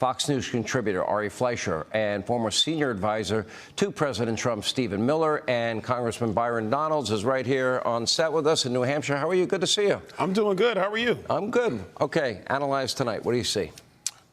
Fox News contributor Ari Fleischer and former senior advisor to President Trump, Stephen Miller, and Congressman Byron Donalds is right here on set with us in New Hampshire. How are you? Good to see you. I'm doing good. How are you? I'm good. Okay, analyze tonight. What do you see?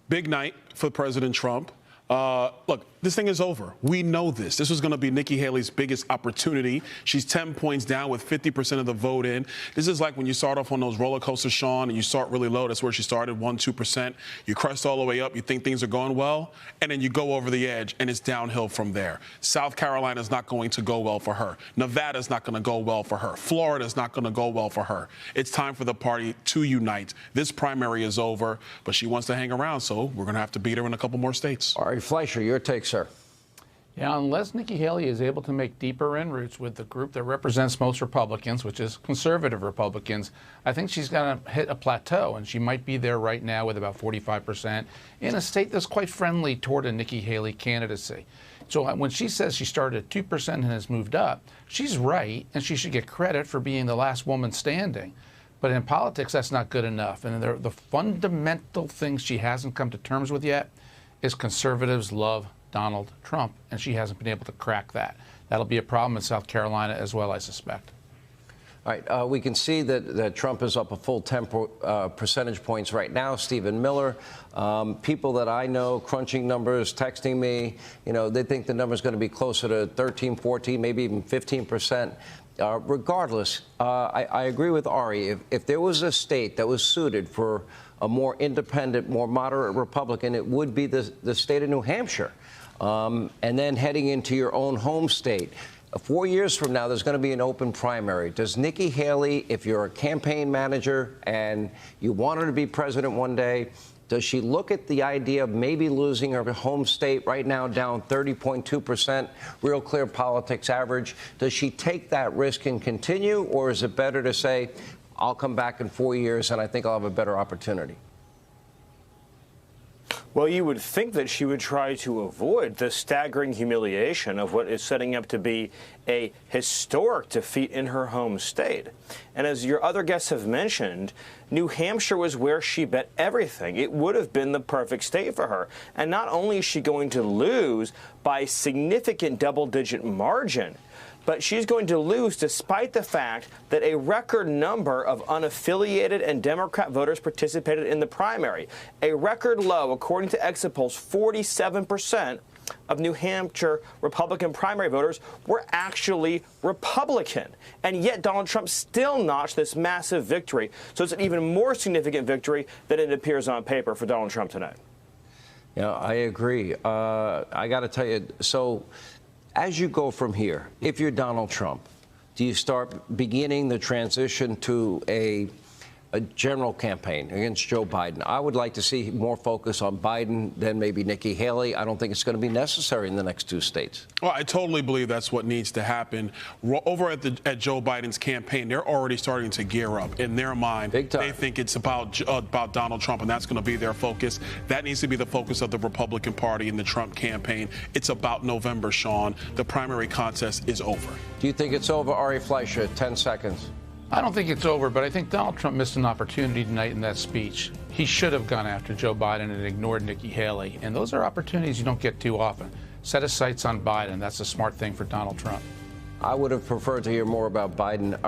Big night for President Trump. Look, this thing is over. We know this. This was going to be Nikki Haley's biggest opportunity. She's 10 points down with 50% of the vote in. This is like when you start off on those roller coasters, Sean, and you start really low. That's where she started, 1-2%. You crest all the way up. You think things are going well, and then you go over the edge, and it's downhill from there. South Carolina's not going to go well for her. Nevada's not going to go well for her. Florida's not going to go well for her. It's time for the party to unite. This primary is over, but she wants to hang around, so we're going to have to beat her in a couple more states. Ari Fleischer, your take, sir. Yeah, unless Nikki Haley is able to make deeper inroads with the group that represents most Republicans, which is conservative Republicans, I think she's going to hit a plateau, and she might be there right now with about 45% in a state that's quite friendly toward a Nikki Haley candidacy. So when she says she started at 2% and has moved up, she's right, and she should get credit for being the last woman standing. But in politics, that's not good enough. And the fundamental things she hasn't come to terms with yet is conservatives love Donald Trump, and she hasn't been able to crack that. That'll be a problem in South Carolina as well, I suspect. All right, we can see that Trump is up a full 10 percentage points right now. Stephen Miller, people that I know, crunching numbers, texting me, they think the number's going to be closer to 13, 14, maybe even 15%. Regardless, I agree with Ari. If there was a state that was suited for a more independent, more moderate Republican, it would be the state of New Hampshire. And then heading into your own home state. 4 years from now, there's going to be an open primary. Does Nikki Haley, if you're a campaign manager and you want her to be president one day, does she look at the idea of maybe losing her home state right now down 30.2%, Real Clear Politics average? Does she take that risk and continue, or is it better to say, I'll come back in 4 years and I think I'll have a better opportunity? Well, you would think that she would try to avoid the staggering humiliation of what is setting up to be a historic defeat in her home state. And as your other guests have mentioned, New Hampshire was where she bet everything. It would have been the perfect state for her. And not only is she going to lose by a significant double-digit margin, but she's going to lose despite the fact that a record number of unaffiliated and Democrat voters participated in the primary. A record low, according to exit polls, 47% of New Hampshire Republican primary voters were actually Republican. And yet Donald Trump still notched this massive victory. So it's an even more significant victory than it appears on paper for Donald Trump tonight. Yeah, I agree. I got to tell you, so as you go from here, if you're Donald Trump, do you start beginning the transition to a general campaign against Joe Biden? I would like to see more focus on Biden than maybe Nikki Haley. I don't think it's going to be necessary in the next two states. Well, I totally believe that's what needs to happen. Over at Joe Biden's campaign, they're already starting to gear up. In their mind, big time. They think it's about Donald Trump, and that's going to be their focus. That needs to be the focus of the Republican Party and the Trump campaign. It's about November, Sean. The primary contest is over. Do you think it's over, Ari Fleischer? 10 seconds. I don't think it's over, but I think Donald Trump missed an opportunity tonight in that speech. He should have gone after Joe Biden and ignored Nikki Haley. And those are opportunities you don't get too often. Set his sights on Biden. That's a smart thing for Donald Trump. I would have preferred to hear more about Biden.